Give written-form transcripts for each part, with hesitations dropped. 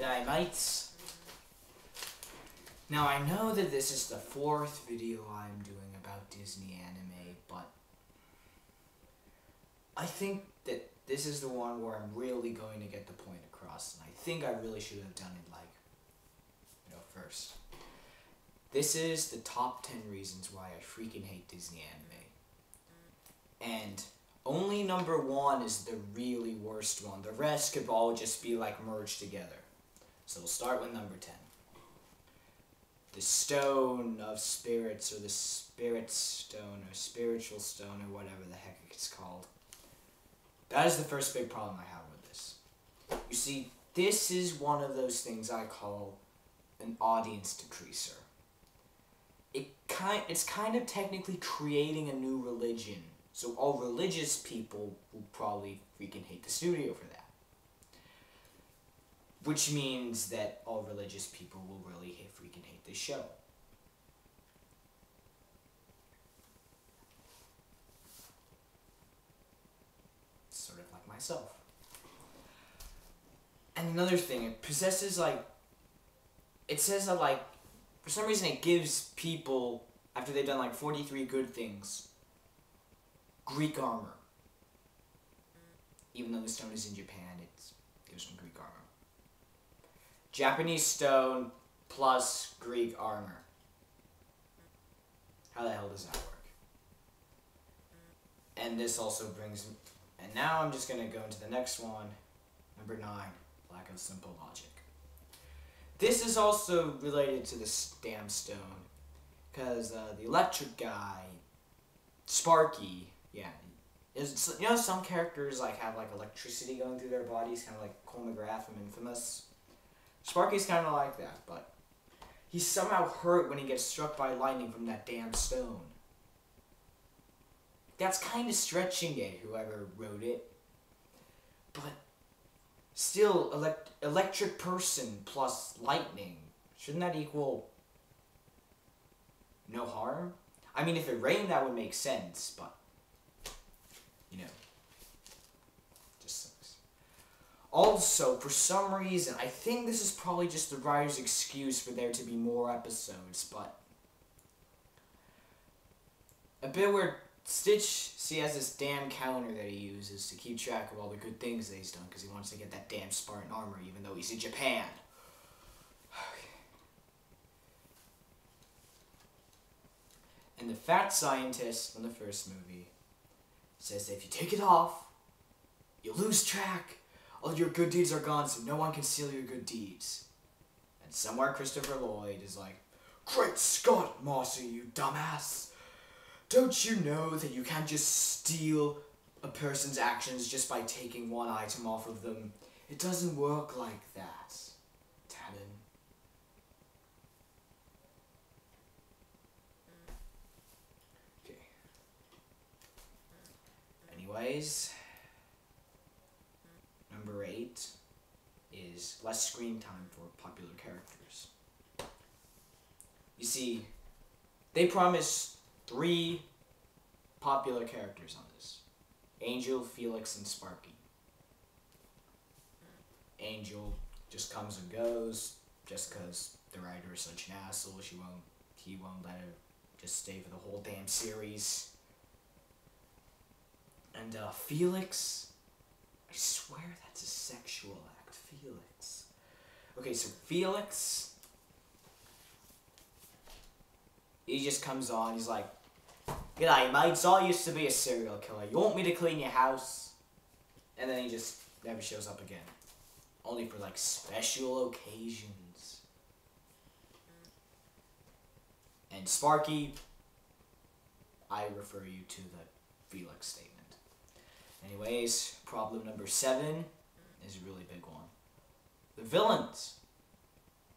G'day mates. Now I know that this is the 4th video I'm doing about Disney anime, but I think that this is the one where I'm really going to get the point across, and I think I really should have done it first. This is the top 10 reasons why I freaking hate Disney anime. And only number 1 is the really worst one. The rest could all just be like merged together. So we'll start with number 10. The Stone of Spirits, or the Spirit Stone, or Spiritual Stone, or whatever the heck it's called. That is the first big problem I have with this. You see, this is one of those things I call an audience decreaser. It's kind of technically creating a new religion. So all religious people will probably freaking hate the studio for that. Which means that all religious people will really freaking hate this show. Sort of like myself. And another thing, it possesses it says that for some reason it gives people, after they've done 43 good things, Greek armor. Even though the stone is in Japan, it gives them Greek armor. Japanese stone plus Greek armor. How the hell does that work? And this also brings... And now I'm just going to go into the next one. Number 9. Lack of simple logic. This is also related to this damn stone. Because the electric guy, Sparky, yeah. You know some characters have electricity going through their bodies, kind of like Cole McGrath from Infamous? Sparky's kind of like that, but he's somehow hurt when he gets struck by lightning from that damn stone. That's kind of stretching it, whoever wrote it. But still, electric person plus lightning, shouldn't that equal no harm? I mean, if it rained, that would make sense, but, just sucks. Also, for some reason, I think this is probably just the writer's excuse for there to be more episodes, but a bit where Stitch, has this damn counter that he uses to keep track of all the good things that he's done, because he wants to get that damn Spartan armor, even though he's in Japan. And the fat scientist from the first movie says that if you take it off, you'll lose track. All your good deeds are gone, so no one can steal your good deeds. And somewhere Christopher Lloyd is like, "Great Scott, Mossy, you dumbass! Don't you know that you can't just steal a person's actions just by taking one item off of them? It doesn't work like that, Talon." Okay. Anyways, number 8 is less screen time for popular characters. You see, they promise 3 popular characters on this. Angel, Felix, and Sparky. Angel just comes and goes, just because the writer is such an asshole, he won't let her just stay for the whole damn series. And Felix, I swear that's a sexual act, Felix. Okay, so Felix, he just comes on, he's like, "G'day mates, I used to be a serial killer. You want me to clean your house?" And then he just never shows up again. Only for special occasions. And Sparky, I refer you to the Felix statement. Anyways, problem number 7 is a really big one. The villains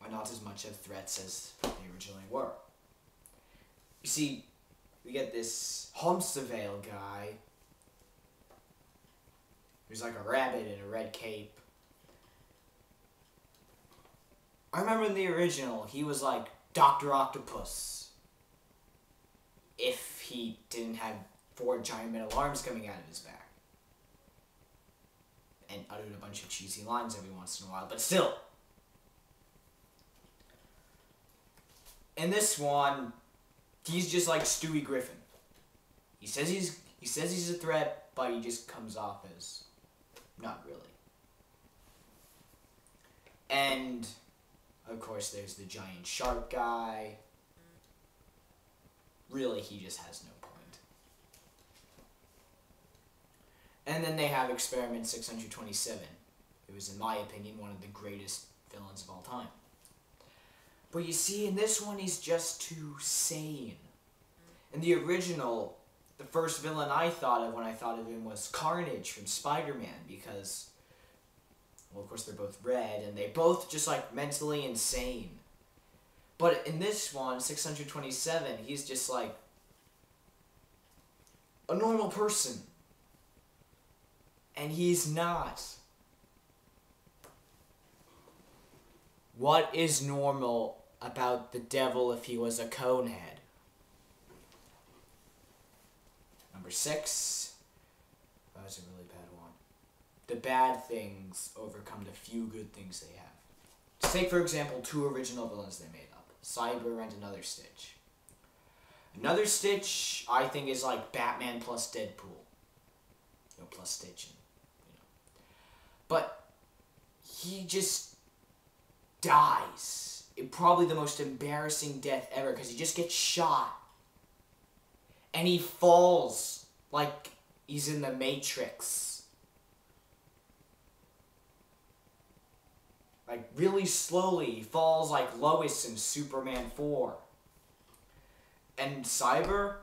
are not as much of threats as they originally were. You see, we get this Homsavale guy, who's like a rabbit in a red cape. I remember in the original, he was like Dr. Octopus, if he didn't have 4 giant metal arms coming out of his back. And uttered a bunch of cheesy lines every once in a while, but still, in this one, he's just like Stewie Griffin. He says he's a threat, but he just comes off as not really. And of course, there's the giant shark guy. Really, he just has no point. And then they have Experiment 627. It was, in my opinion, one of the greatest villains of all time. But you see, in this one, he's just too sane. In the original, the first villain I thought of when I thought of him was Carnage from Spider-Man, because, well, of course, they're both red, and they both just, like, mentally insane. But in this one, 627, he's just, like, a normal person. And he's not. What is normal about the devil if he was a cone head? Number 6. That was a really bad one. The bad things overcome the few good things they have. Take, for example, 2 original villains they made up. Cyber and Another Stitch. Another Stitch, I think, is like Batman plus Deadpool. You know, plus Stitch. And, you know. But he just dies. Probably the most embarrassing death ever, because he just gets shot. And he falls like he's in the Matrix. Like, really slowly. He falls like Lois in Superman 4. And Cyber,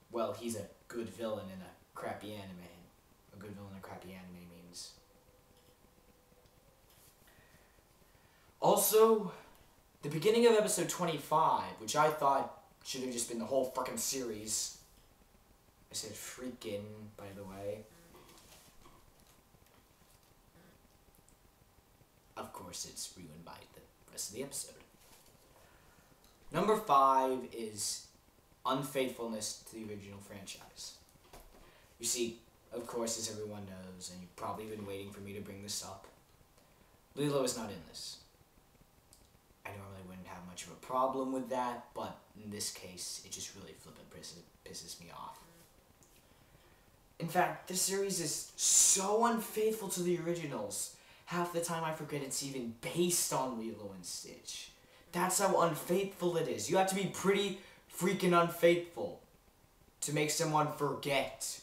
well, he's a good villain in a crappy anime. A good villain in a crappy anime means. Also, the beginning of episode 25, which I thought should have just been the whole fucking series. I said freaking, by the way. Of course, it's ruined by the rest of the episode. Number 5 is unfaithfulness to the original franchise. You see, of course, as everyone knows, and you've probably been waiting for me to bring this up, Lilo is not in this. I normally wouldn't have much of a problem with that, but in this case, it just really flippin' pisses me off. In fact, this series is so unfaithful to the originals. Half the time I forget it's even based on Lilo and Stitch. That's how unfaithful it is. You have to be pretty freaking unfaithful to make someone forget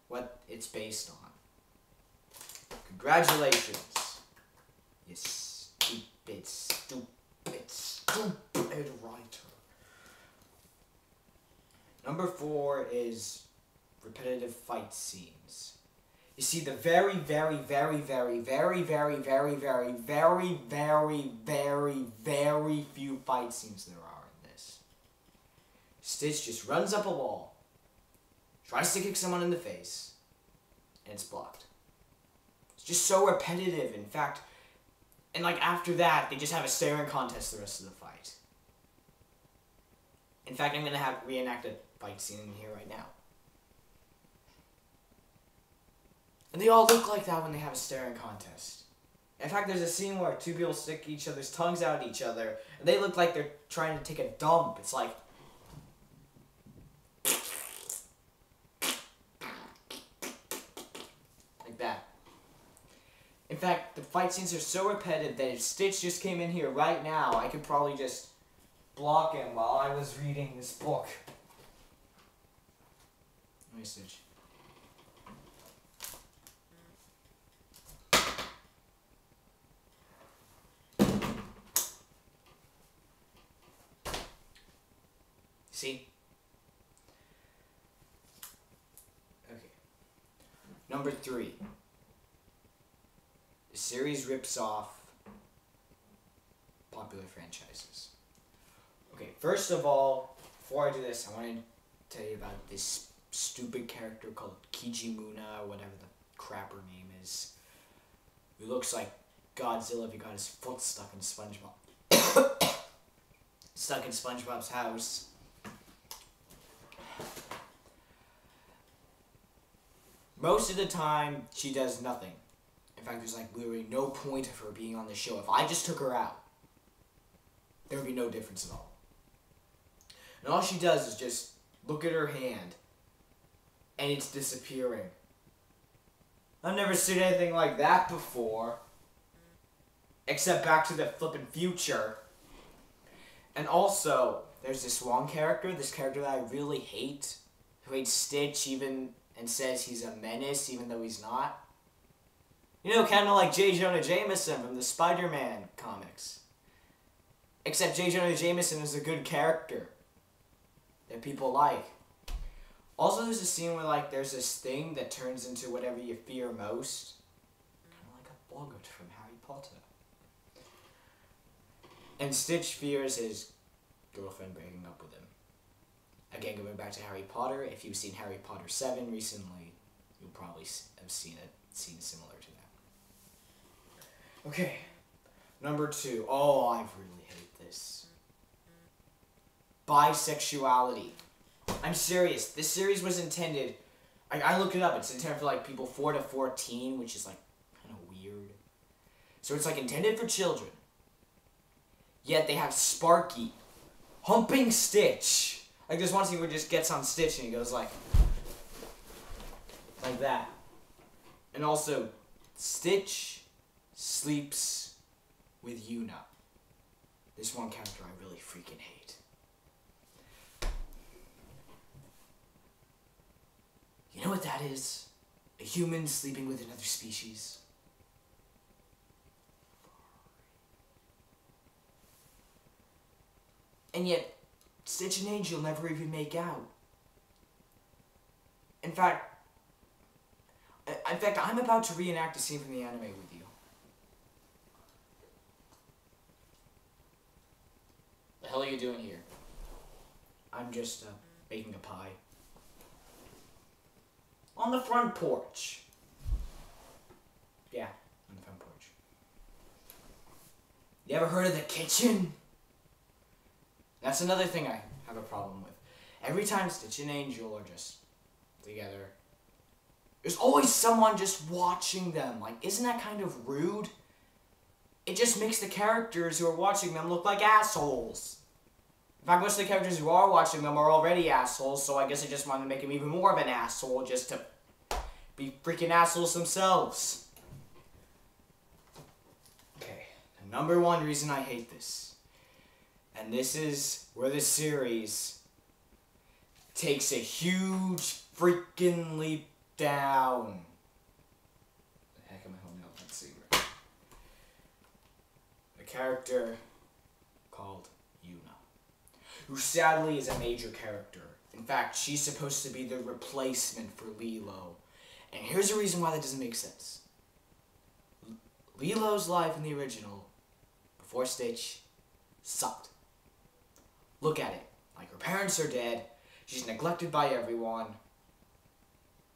what it's based on. Congratulations. You stupid, stupid, stupid writer. Number 4 is repetitive fight scenes. You see, the very, very, very, very, very, very, very, very, very, very, very, very few fight scenes there are in this. Stitch just runs up a wall, tries to kick someone in the face, and it's blocked. It's just so repetitive, in fact. And like after that, they just have a staring contest the rest of the fight. In fact, I'm going to reenact a fight scene in here right now. And they all look like that when they have a staring contest. In fact, there's a scene where 2 people stick each other's tongues out at each other, and they look like they're trying to take a dump. It's like... like that. In fact, the fight scenes are so repetitive that if Stitch just came in here right now, I could probably just block him while I was reading this book. Let me Stitch. See? Okay. Number 3. The series rips off popular franchises. Okay, first of all, before I do this, I want to tell you about this stupid character called Kijimuna, or whatever the crap her name is. Who looks like Godzilla if he got his foot stuck in SpongeBob. Stuck in SpongeBob's house. Most of the time, she does nothing. In fact, there's like literally no point of her being on the show if I just took her out. there would be no difference at all. And all she does is just look at her hand, and it's disappearing. I've never seen anything like that before. Except Back to the Flippin' Future. And also, there's this one character, this character that I really hate, who hates Stitch even and says he's a menace even though he's not. You know, kind of like J. Jonah Jameson from the Spider-Man comics. Except J. Jonah Jameson is a good character that people like. Also, there's a scene where, like, there's this thing that turns into whatever you fear most. Kind of like a boggart from Harry Potter. And Stitch fears his girlfriend breaking up with him. Again, going back to Harry Potter, if you've seen Harry Potter 7 recently, you'll probably have seen a scene similar to that. Okay, number 2. Oh, I really hate this. Bisexuality. I'm serious. This series was intended... I looked it up. It's intended for, like, people 4 to 14, which is, like, kind of weird. So it's, like, intended for children. Yet they have Sparky humping Stitch. Like, there's one scene where he just gets on Stitch and he goes like that. And also, Stitch sleeps with Yuna. This one character I really freaking hate. You know what that is? A human sleeping with another species. And yet, Stitch and Angel never even make out. In fact, I'm about to reenact a scene from the anime with you. The hell are you doing here? I'm just, making a pie. On the front porch. Yeah, on the front porch. You ever heard of the kitchen? That's another thing I have a problem with. Every time Stitch and Angel are just together, there's always someone just watching them. Like, isn't that kind of rude? It just makes the characters who are watching them look like assholes. In fact, most of the characters who are watching them are already assholes, so I guess I just wanted to make them even more of an asshole just to be freaking assholes themselves. Okay, the number one reason I hate this. And this is where the series takes a huge freaking leap down. What the heck am I holding up? Let's see. A character called Yuna, who sadly is a major character. In fact, she's supposed to be the replacement for Lilo. And here's the reason why that doesn't make sense. Lilo's life in the original, before Stitch, sucked. Look at it. Like, her parents are dead. She's neglected by everyone.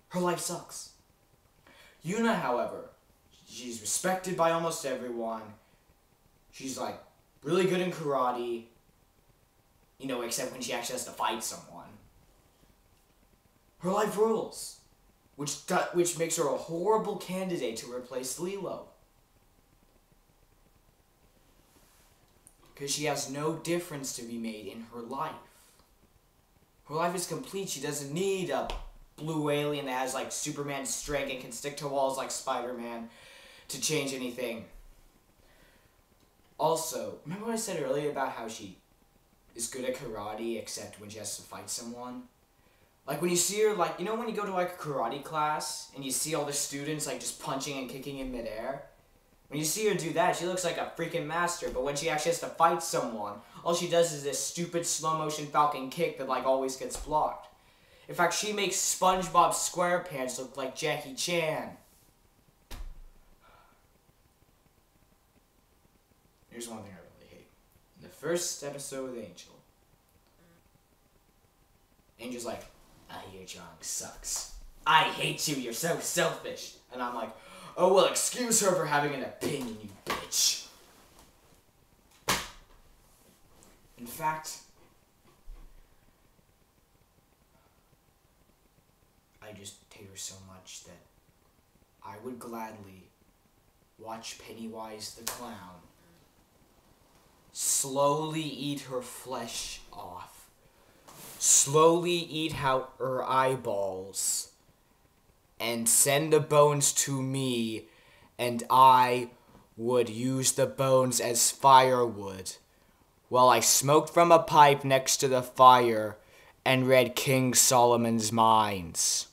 Her life sucks. Yuna, however, she's respected by almost everyone. She's, like, really good in karate. You know, except when she actually has to fight someone. Her life rules. Which makes her a horrible candidate to replace Lilo. Because she has no difference to be made in her life. Her life is complete. She doesn't need a blue alien that has, like, Superman's strength and can stick to walls like Spider-Man to change anything. Also, remember what I said earlier about how she is good at karate except when she has to fight someone? Like, when you see her, like, you know when you go to, like, a karate class and you see all the students, like, just punching and kicking in midair? When you see her do that, she looks like a freaking master, but when she actually has to fight someone, all she does is this stupid slow-motion falcon kick that, like, always gets blocked. In fact, she makes SpongeBob SquarePants look like Jackie Chan. Here's one thing I really hate. In the first episode with Angel, Angel's like, I hear drawing sucks. I hate you, you're so selfish. And I'm like, oh, well, excuse her for having an opinion, you bitch. In fact, I just hate her so much that I would gladly watch Pennywise the Clown slowly eat her flesh off, slowly eat out her eyeballs, and send the bones to me, and I would use the bones as firewood, while I smoked from a pipe next to the fire and read King Solomon's Mines.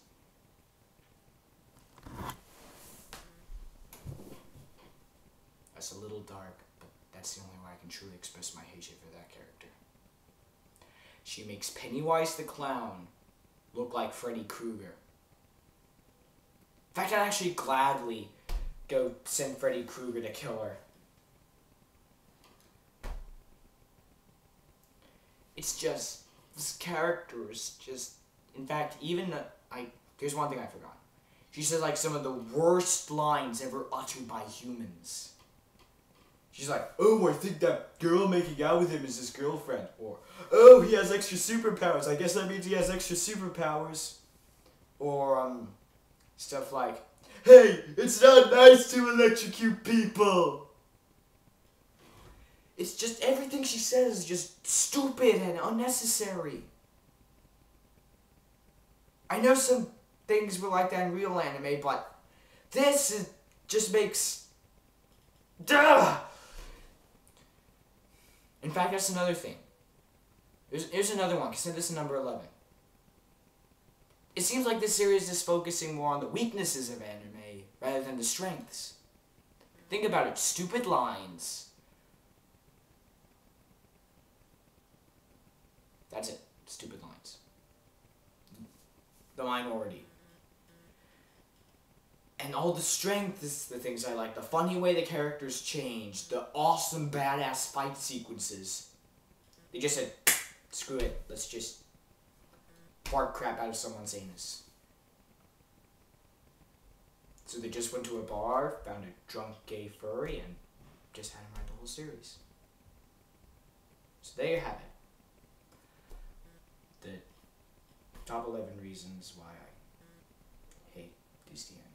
That's a little dark, but that's the only way I can truly express my hatred for that character. She makes Pennywise the Clown look like Freddy Krueger. In fact, I'd actually gladly go send Freddy Krueger to kill her. It's just, this character is just, in fact, even, here's one thing I forgot. She says, like, some of the worst lines ever uttered by humans. She's like, oh, I think that girl making out with him is his girlfriend. Or, oh, he has extra superpowers. I guess that means he has extra superpowers. Or, stuff like, hey, it's not nice to electrocute people. It's just, everything she says is just stupid and unnecessary. I know some things were like that in real anime, but this just makes... Duh! In fact, that's another thing. Here's another one. Consider this number 11. It seems like this series is focusing more on the weaknesses of anime rather than the strengths. Think about it. Stupid lines. That's it. Stupid lines. The minority. And all the strength is the things I like. The funny way the characters change. The awesome badass fight sequences. They just said, screw it. Let's just fart crap out of someone's anus. So they just went to a bar, found a drunk gay furry, and just had him write the whole series. So there you have it. The top 11 reasons why I hate Disney anime.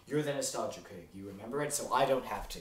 You're the nostalgia critic. You remember it, so I don't have to.